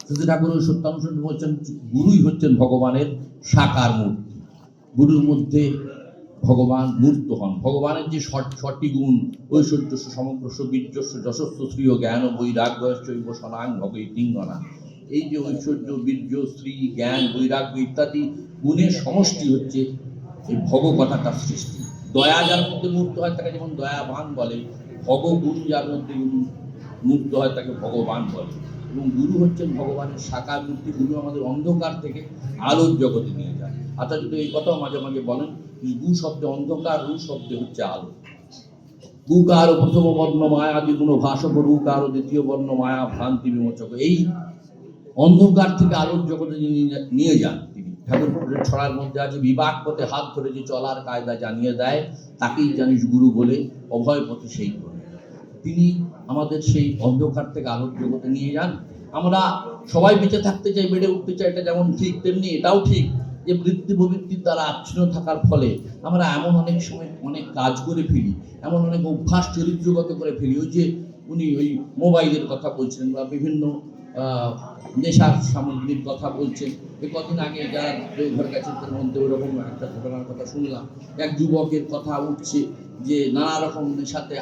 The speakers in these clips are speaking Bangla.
শ্রী ঠাকুর ওই সত্যানুসন্ধান বলছেন গুরুই হচ্ছেন ভগবানের সাকার মূর্তি। গুরুর মধ্যে ভগবান মূর্ত হন। ভগবানের যে ছটি গুণ, ঐশ্বর্যস্য সমগ্রস্য বীর্যস্য যশস্ব শ্রীয় জ্ঞান বৈরাগ্যশ্চৈব সনাং ভগৈতিঙ্গনা, এই যে ঐশ্বর্য বীর্য শ্রী জ্ঞান বৈরাগ্য ইত্যাদি গুণের সমষ্টি হচ্ছে এই ভগ কথাটার সৃষ্টি। দয়া যার মধ্যে মূর্ত হয় তাকে যেমন দয়াবান বলে, ভগগুণ যার মধ্যে মূর্ত হয় তাকে ভগবান বলে। এবং গুরু হচ্ছেন ভগবানের সাকার মূর্তি। গুরু আমাদের অন্ধকার থেকে আলোর জগতে নিয়ে যায়। অর্থাৎ যদি এই কথাও মাঝে মাঝে বলেন, গু শব্দে অন্ধকার, রু শব্দে হচ্ছে আলো। গুকার প্রথম বর্ণ মায়া দ্বিগুণ ভাষক, রুকার দ্বিতীয় বর্ণ মায়া ভ্রান্তি বিমোচক। এই অন্ধকার থেকে আলোর জগতে নিয়ে যান তিনি। ঠাকুর ছড়ার মধ্যে আছে, বিবাক পথে হাত ধরে যে চলার কায়দা জানিয়ে দেয়, তাকেই জানিস গুরু বলে, অভয় পথে সেই করে। তিনি আমাদের সেই অন্ধকার থেকে আলোর জগতে নিয়ে যান। আমরা সবাই বেঁচে থাকতে চাই, বেড়ে উঠতে চাই, এটা যেমন ঠিক তেমনি এটাও ঠিক যে বৃত্তি প্রবৃত্তির দ্বারা আচ্ছন্ন থাকার ফলে আমরা এমন অনেক সময় অনেক কাজ করে ফেলি, এমন অনেক অভ্যাস চরিত্রগত করে ফেলি। ওই যে উনি ওই মোবাইলের কথা বলছেন বা বিভিন্ন নেশার সামগ্রীর কথা বলছেন। এই কদিন আগে যারা দেওঘর গেছেন তার মধ্যে ওরকম একটা ঘটনার কথা শুনলাম। এক যুবকের কথা উঠছে যে নানা রকম নেশাতে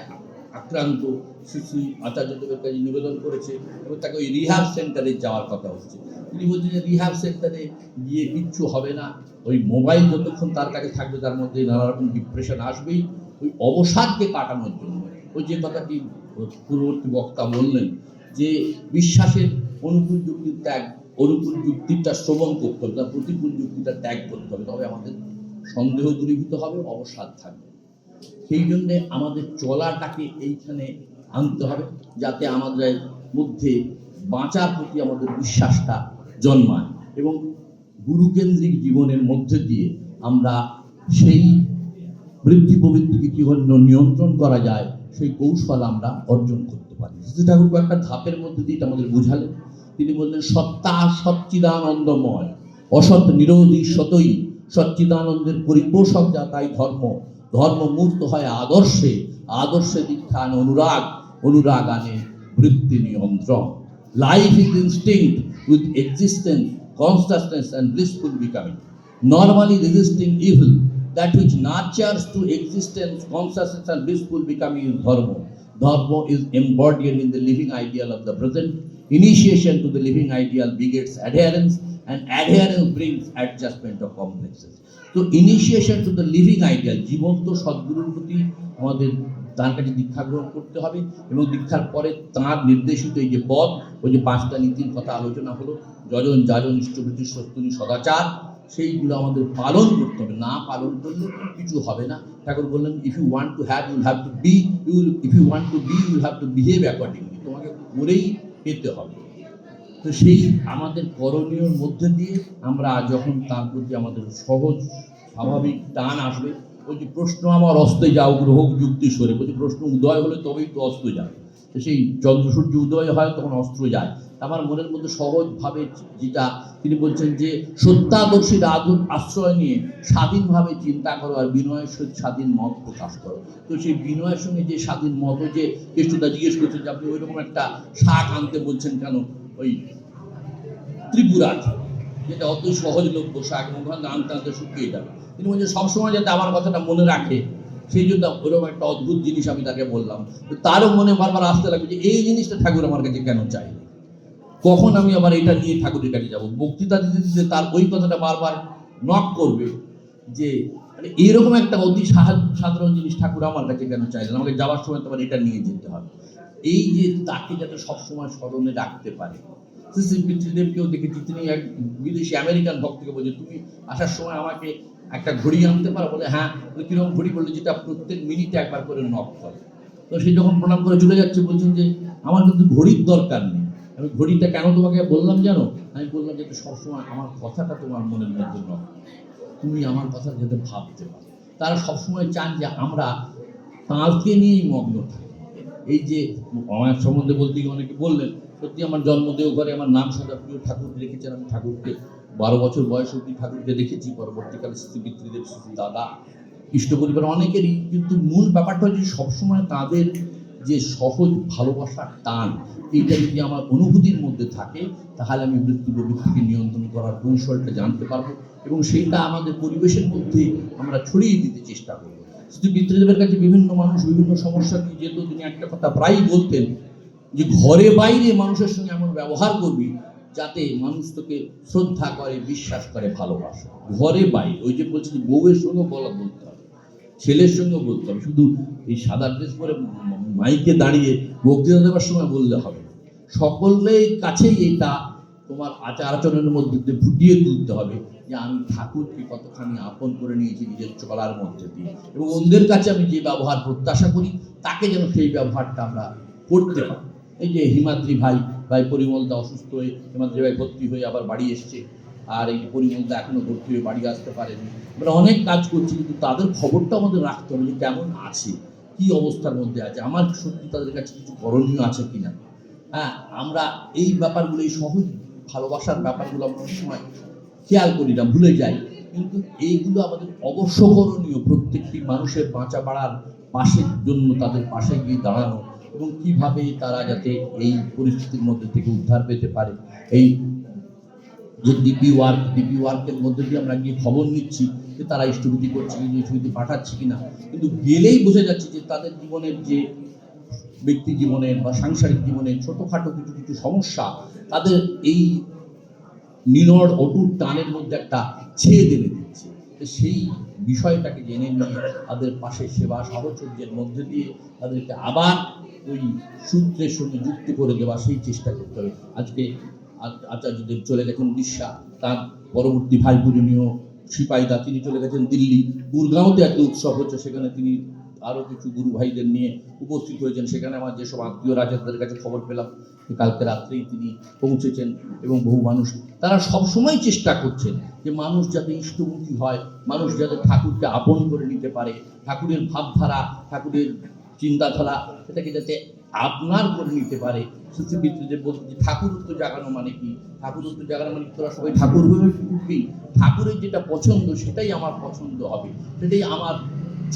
আক্রান্ত, শ্রী আচার্যদেবের কাছে নিবেদন করেছে এবং তাকে ওই রিহ্যাব সেন্টারে যাওয়ার কথা হচ্ছে। তিনি বলছেন যে রিহ্যাব সেন্টারে গিয়ে কিচ্ছু হবে না, ওই মোবাইল যতক্ষণ তার কাছে থাকবে তার মধ্যে নানা রকম ডিপ্রেশন আসবেই। ওই অবসাদকে কাটানোর জন্য ওই যে কথাটি পূর্ববর্তী বক্তা বললেন যে বিশ্বাসের অনুকূল যুক্তির ত্যাগ, অনুকূল যুক্তিটা শ্রবণ করতে হবে, তার প্রতিকূল যুক্তিটা ত্যাগ করতে হবে, তবে আমাদের সন্দেহ দূরীভূত হবে, অবসাদ থাকবে। সেই জন্যে আমাদের চলাটাকে এইখানে আনতে হবে, যাতে আমাদের মধ্যে বাঁচার প্রতি আমাদের বিশ্বাসটা জন্মায় এবং গুরুকেন্দ্রিক জীবনের মধ্যে দিয়ে আমরা সেই বৃত্তি প্রবৃত্তিকে কীভাবে নিয়ন্ত্রণ করা যায় সেই কৌশল আমরা অর্জন করতে পারি। শ্রী ঠাকুর কয়েকটা ধাপের মধ্যে দিয়ে আমাদের বোঝালেন। তিনি বললেন, সত্তা সচ্চিদানন্দময়, অসৎ নিরোধী সতই, সচ্চিদানন্দের পরিপোষক যা তাই ধর্ম। ধর্ম মূর্ত হয় আদর্শে, আদর্শে দীক্ষা আনে অনুরাগ, অনুরাগ আনে বৃত্তি নিয়ন্ত্রণ। Life is instinct with existence, consciousness and blissful becoming, normally resisting evil. That which nurtures to existence, consciousness and blissful becoming is dharma. Dharma is embodied in the living ideal of the present. Initiation to the living ideal begets adherence, and adherence brings adjustment of complexes. So initiation to the living ideal, জীবন্ত সদ্গুরুর প্রতি আমাদের তার কাছে দীক্ষা গ্রহণ করতে হবে এবং দীক্ষার পরে তাঁর নির্দেশিত এই যে পথ, ওই যে 5টা নীতির কথা আলোচনা হলো, যজন যাজন ইষ্টভৃতি সস্তুনি সদাচার, সেইগুলো আমাদের পালন করতে হবে। না পালন করলে কিছু হবে না। ঠাকুর বললেন, if you want to have you'll have to be, if you want to be you'll have to behave accordingly. তোমাকে করেই পেতে হবে। তো সেই আমাদের করণীয়র মধ্যে দিয়ে আমরা যখন তার প্রতি আমাদের সহজ স্বাভাবিক টান আসবে, ওই যে প্রশ্ন আমার অস্তে যাও গ্রহ যুক্তি সরে, বলছি প্রশ্ন উদয় হলে তবেই তো অস্ত যায়। তো সেই চন্দ্র সূর্য উদয় হয় তখন অস্ত্র যায়। আমার মনের মধ্যে সহজভাবে যেটা তিনি বলছেন যে সত্যাদর্শীর আশ্রয় নিয়ে স্বাধীনভাবে চিন্তা করো আর বিনয়ের সহিত স্বাধীন মত প্রকাশ করো। তো সেই বিনয়ের সঙ্গে যে স্বাধীন মত, যে কেষ্টদা জিজ্ঞেস করছেন যে আপনি ওইরকম একটা শাক আনতে বলছেন কেন ওই ত্রিপুরা, যেটা অত সহজলভ্য শাক, ওখানে আনতে আনতে শুকিয়ে যাবে। তিনি বলছেন সবসময় যাতে আমার কথাটা মনে রাখে, সেই জন্য ওরকম একটা অদ্ভুত জিনিস আমি তাকে বললাম। তারও মনে বারবার আসতে লাগবে যে এই জিনিসটা ঠাকুর আমার কাছে কেন চাই, কখন আমি আবার এটা নিয়ে ঠাকুরের কাছে যাবো। বক্তৃতা দিতে দিতে তার ওই কথাটা বারবার নক করবে যে এইরকম একটা অতি সাধারণ জিনিস ঠাকুর আমার কাছে কেন চাইলেন, আমাকে যাওয়ার সময় তোমার এটা নিয়ে যেতে হবে। এই যে তাকে যাতে সবসময় স্মরণে রাখতে পারে। শ্রী পিতৃদেবকেও দেখেছি, তিনি এক বিদেশি আমেরিকান ভক্তকে বলছে, তুমি আসার সময় আমাকে একটা ঘড়ি আনতে পারো? বলে হ্যাঁ। কিরকম ঘড়ি? বললে যেটা প্রত্যেক মিনিটে একবার করে নক করে। তো সে যখন প্রণাম করে চলে যাচ্ছে বলছেন যে আমার কিন্তু ঘড়ির দরকার নেই, আমি ঘড়িটা কেন তোমাকে বললাম জানো? আমি বললাম যাতে সবসময় আমার কথাটা তোমার মনের মধ্যে নক, তুমি আমার কথা যাতে ভাবতে পারো। তারা সবসময় চান যে আমরা তাঁকে নিয়েই মগ্ন থাকি। এই যে আমার সম্বন্ধে বলতে গিয়ে অনেকে বললেন, সত্যি আমার জন্মদেহ ঘরে আমার নাম সদাপ্রিয় ঠাকুর রেখেছেন। আমি ঠাকুরকে 12 বছর বয়স অবধি ঠাকুরকে দেখেছি, পরবর্তীকালে শ্রী পিতৃদেব, শ্রী দাদা, ইষ্ট পরিবার অনেকেরই। কিন্তু মূল ব্যাপারটা হচ্ছে সবসময় তাদের যে সহজ ভালোবাসার টান, এইটা যদি আমার অনুভূতির মধ্যে থাকে, তাহলে আমি বৃত্তিকে নিয়ন্ত্রণ করার কৌশলটা জানতে পারবো এবং সেইটা আমাদের পরিবেশের মধ্যে আমরা ছড়িয়ে দিতে চেষ্টা করবো। শ্রী বিদ্যাদেবের কাছে বিভিন্ন মানুষ বিভিন্ন সমস্যা নিয়ে যেত। তিনি একটা কথা প্রায়ই বলতেন যে ঘরে বাইরে মানুষের সঙ্গে এমন ব্যবহার করবি যাতে মানুষ তোকে শ্রদ্ধা করে, বিশ্বাস করে, ভালোবাসে। ঘরে বাইরে, ওই যে বলছি বউয়ের সঙ্গে বলতে হবে, ছেলের সঙ্গে বলতে হবে। শুধু এই সাদা ড্রেস পরে মাইকে দাঁড়িয়ে বক্তৃতা দেওয়ার সময় বললে হবে। সকলের কাছেই এটা তোমার আচার আচরণের মধ্যে দিয়ে ফুটিয়ে তুলতে হবে যে আমি ঠাকুরকে কতখানি আপন করে নিয়েছি নিজের চলার মধ্যে দিয়ে, এবং অন্যের কাছে আমি যে ব্যবহার প্রত্যাশা করি তাকে যেন সেই ব্যবহারটা আমরা করতে পারি। এই যে হিমাদ্রি ভাই পরিমলদা অসুস্থ হয়ে, হিমাদ্রি ভাই ভর্তি হয়ে আবার বাড়ি এসছে, আর এই পরিমলদা এখনো ভর্তি হয়ে বাড়ি আসতে পারেনি। আমরা অনেক কাজ করছি, কিন্তু তাদের খবরটা আমাদের রাখতে হবে যে কেমন আছে, কি অবস্থার মধ্যে আছে, আমার সত্যি তাদের কাছে কিছু করণীয় আছে কিনা। হ্যাঁ, আমরা এই ব্যাপারগুলো, এই সহজ ভালোবাসার ব্যাপারগুলো আমরা অনেক সময় খেয়াল করি না, ভুলে যাই। কিন্তু এইগুলো আমাদের অবশ্য করণীয়, প্রত্যেকটি মানুষের বাঁচা বাড়ার পাশের জন্য তাদের পাশে গিয়ে দাঁড়ানো, এবং কিভাবে তারা যাতে এই পরিস্থিতির মধ্যে থেকে উদ্ধার পেতে পারে। এই যে ডিপি ওয়ার্কের মধ্যে দিয়ে আমরা গিয়ে খবর নিচ্ছি যে তারা ইষ্টভূতি করছে কি, ইষ্টভূতি পাঠাচ্ছে কিনা, কিন্তু গেলেই বোঝা যাচ্ছে যে তাদের জীবনের যে ব্যক্তি জীবনের বা সাংসারিক জীবনের ছোটখাটো কিছু কিছু সমস্যা তাদের এই নিনড় অটুট টানের মধ্যে একটা ছেদ এনে দিচ্ছে। সেই বিষয়টাকে জেনে নিয়ে তাদের পাশে সেবা সাহচর্যের মধ্যে দিয়ে তাদেরকে আবার ওই সূত্রের সঙ্গে যুক্ত করে দেওয়া, সেই চেষ্টা করতে হবে। আজকে আচার্যদেব চলে গেছেন উড়িষ্যা, তার পরবর্তী ভাই পূজনীয় সিপাহীদা তিনি চলে গেছেন দিল্লি। গুরগাঁওতে একটা উৎসব হচ্ছে, সেখানে তিনি আরও কিছু গুরু ভাইদের নিয়ে উপস্থিত হয়েছেন। সেখানে আমার যেসব আত্মীয় রাজাদের কাছে খবর পেলাম কালকে রাত্রেই তিনি পৌঁছেছেন, এবং বহু মানুষ তারা সবসময় চেষ্টা করছেন যে মানুষ যাতে ইষ্টমুখী হয়, মানুষ যাতে ঠাকুরকে আপন করে নিতে পারে, ঠাকুরের ভাবধারা, ঠাকুরের চিন্তাধারা সেটাকে যাতে আপনার করে নিতে পারে। যে বলতে যে ঠাকুরত্ব জাগানো মানে কি, ঠাকুরত্ব জাগানো মানে তোরা সবাই ঠাকুর হয়ে উঠবি, ঠাকুরের যেটা পছন্দ সেটাই আমার পছন্দ হবে, সেটাই আমার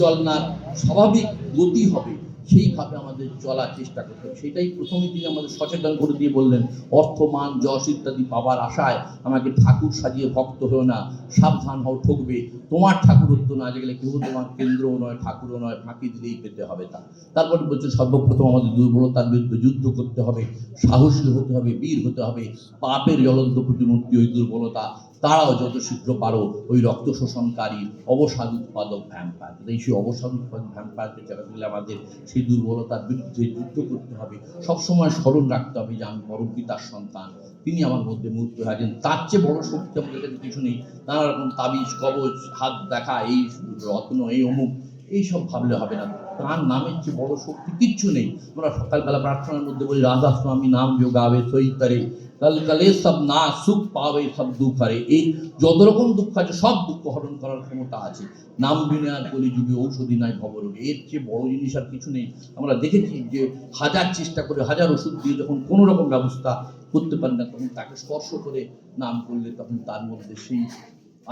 চলনার স্বাভাবিক গতি হবে, সেইভাবে আমাদের চলার চেষ্টা করতে হবে। সেটাই প্রথমে তিনি আমাদের সচেতন করে দিয়ে বললেন, অর্থ মান যশ ইত্যাদি পাবার আশায় আমাকে ঠাকুর সাজিয়ে ভক্ত হও না, সাবধান হও ঠকবে, তোমার ঠাকুরত্ব না জেগেলে কেউ তোমার কেন্দ্রও নয়, ঠাকুরও নয়, ফাঁকি দিলেই পেতে হবে তা। তারপরে বলছে সর্বপ্রথম আমাদের দুর্বলতার বিরুদ্ধে যুদ্ধ করতে হবে, সাহসী হতে হবে, বীর হতে হবে, পাপের জ্বলন্ত প্রতিমূর্তি ওই দুর্বলতা, তারাও যত শীঘ্র পারো ওই রক্ত শোষণকারী অবসাদ উৎপাদক ভ্যাম্পায়ার। সেই অবসাদ উৎপাদক ভ্যাম্পায়ারকে চালাতে গেলে আমাদের সেই দুর্বলতার বিরুদ্ধে যুদ্ধ করতে হবে। সবসময় স্মরণ রাখতে হবে যে আমি পরম পিতার সন্তান, তিনি আমার মধ্যে মূর্ত আছেন, তার চেয়ে বড় শক্তি আমাদের কাছে কিছু নেই। নানা রকম তাবিজ কবচ, হাত দেখা, এই রত্ন, এই অমুক, এইসব ভাবলে হবে না। তার নামের চেয়ে বড় শক্তি কিচ্ছু নেই। আমরা সকালবেলা প্রার্থনার মধ্যে বলি, রাধা স্বামী নাম যোগাবে সইতারে কাল কালে সব না সুখ পাবে সব দুঃখ হারে। এই যত রকম দুঃখ আছে সব দুঃখ হরণ করার ক্ষমতা আছে। নাম বিনা কলি যুগে ঔষধি নাই ভবরোগে, এর চেয়ে বড় জিনিস আর কিছু নেই। আমরা দেখেছি যে হাজার চেষ্টা করে, হাজার ওষুধ দিয়ে যখন কোনো রকম ব্যবস্থা করতে পারে না, তখন তাকে স্পর্শ করে নাম করলে তখন তার মধ্যে সেই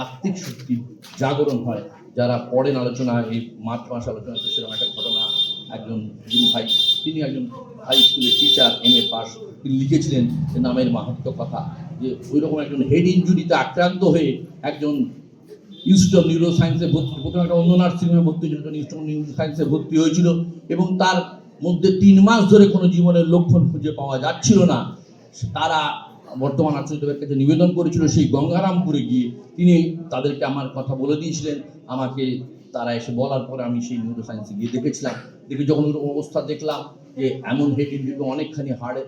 আত্মিক শক্তির জাগরণ হয়। যারা পড়েন আলোচনা, এই মার্চ মাস আলোচনা, সেরকম একটা ঘটনা, একজন গুরু ভাই, তিনি একজন হাই স্কুলের টিচার, MA পাস, তিনি লিখেছিলেন যে নামের মাহাত্ম্য কথা, যে ওই রকম একজন হেড ইনজুরিতে আক্রান্ত হয়ে একজন ইনস্টিটিউট অফ নিউরো সায়েন্সে ভর্তি, প্রথমে একটা অন্য নার্সিংহোমে ভর্তি হয়েছিল, ইনস্টিটিউট অফ নিউরো সায়েন্সে ভর্তি হয়েছিল, এবং তার মধ্যে 3 মাস ধরে কোনো জীবনের লক্ষণ খুঁজে পাওয়া যাচ্ছিল না। তারা বর্তমান আচার্যদেবের কাছে নিবেদন করেছিল, সেই গঙ্গারামপুরে গিয়ে তিনি তাদেরকে আমার কথা বলে দিয়েছিলেন। আমাকে তারা এসে বলার পরে আমি সেই নিউরো সায়েন্সে গিয়ে দেখেছিলাম। দেখে যখন ওরকম অবস্থা দেখলাম যে এমন হেড ইনজুরি, অনেকখানি হাড়ে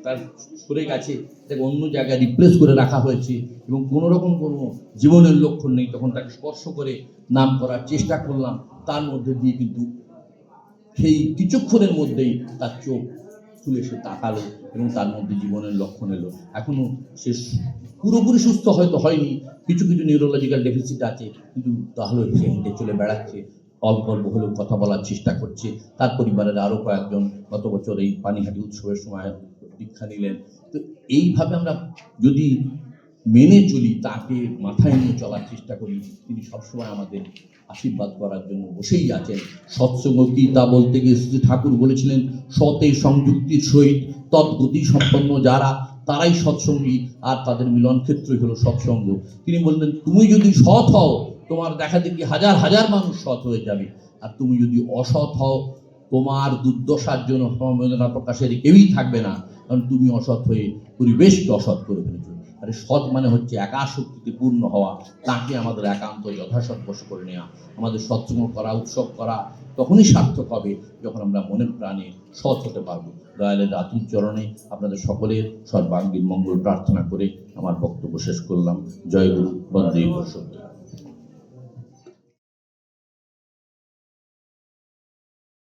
তার সরে গেছে, তাকে অন্য জায়গায় রিপ্লেস করে রাখা হয়েছে এবং কোনো রকম কোনো জীবনের লক্ষণ নেই, তখন তাকে স্পর্শ করে নাম করার চেষ্টা করলাম। তার মধ্যে দিয়ে কিন্তু সেই কিছুক্ষণের মধ্যেই তার চোখ খুলে সে তাকালো এবং তার মধ্যে জীবনের লক্ষণ এলো। এখনো সে পুরোপুরি সুস্থ হয়তো হয়নি, কিছু কিছু নিউরোলজিক্যাল ডেফিসিট আছে, কিন্তু তাহলে সে হেঁটে চলে বেড়াচ্ছে, অল্প অল্প হলেও কথা বলার চেষ্টা করছে। তার পরিবারের আরও কয়েকজন গত বছর এই পানিহাটি উৎসবের সময় দীক্ষা নিলেন। তো এইভাবে আমরা যদি মেনে চলি, তাকে মাথায় নিয়ে চলার চেষ্টা করি, তিনি সবসময় আমাদের আশীর্বাদ করার জন্য বসেই আছেন। সৎসঙ্গ কি তা বলতে গিয়ে শ্রী ঠাকুর বলেছিলেন, সতে সংযুক্তির সহিত তদ্গতি সম্পন্ন যারা, তারাই সৎসঙ্গী, আর তাদের মিলন ক্ষেত্রই হলো সৎসঙ্গ। তিনি বললেন, তুমি যদি সৎ হও, তোমার দেখা দেখি হাজার হাজার মানুষ সৎ হয়ে যাবে, আর তুমি যদি অসৎ হও, তোমার দুর্দশার জন্য সমবেদনা প্রকাশের কেউই থাকবে না, কারণ তুমি অসৎ হয়ে পরিবেশকে অসৎ করে ফেলেছো। আরে সৎ মানে হচ্ছে একাশক্তিতে পূর্ণ হওয়া, তাকে আমাদের একান্ত যথাসৎ বশ করে নেওয়া। আমাদের সৎসঙ্গ করা, উৎসব করা তখনই সার্থক হবে যখন আমরা মনের প্রাণে সৎ হতে পারবো। দয়ালের আতুর চরণে আপনাদের সকলের সর্বাঙ্গীন মঙ্গল প্রার্থনা করে আমার বক্তব্য শেষ করলাম। জয় গুরু, বন্দে গুরু।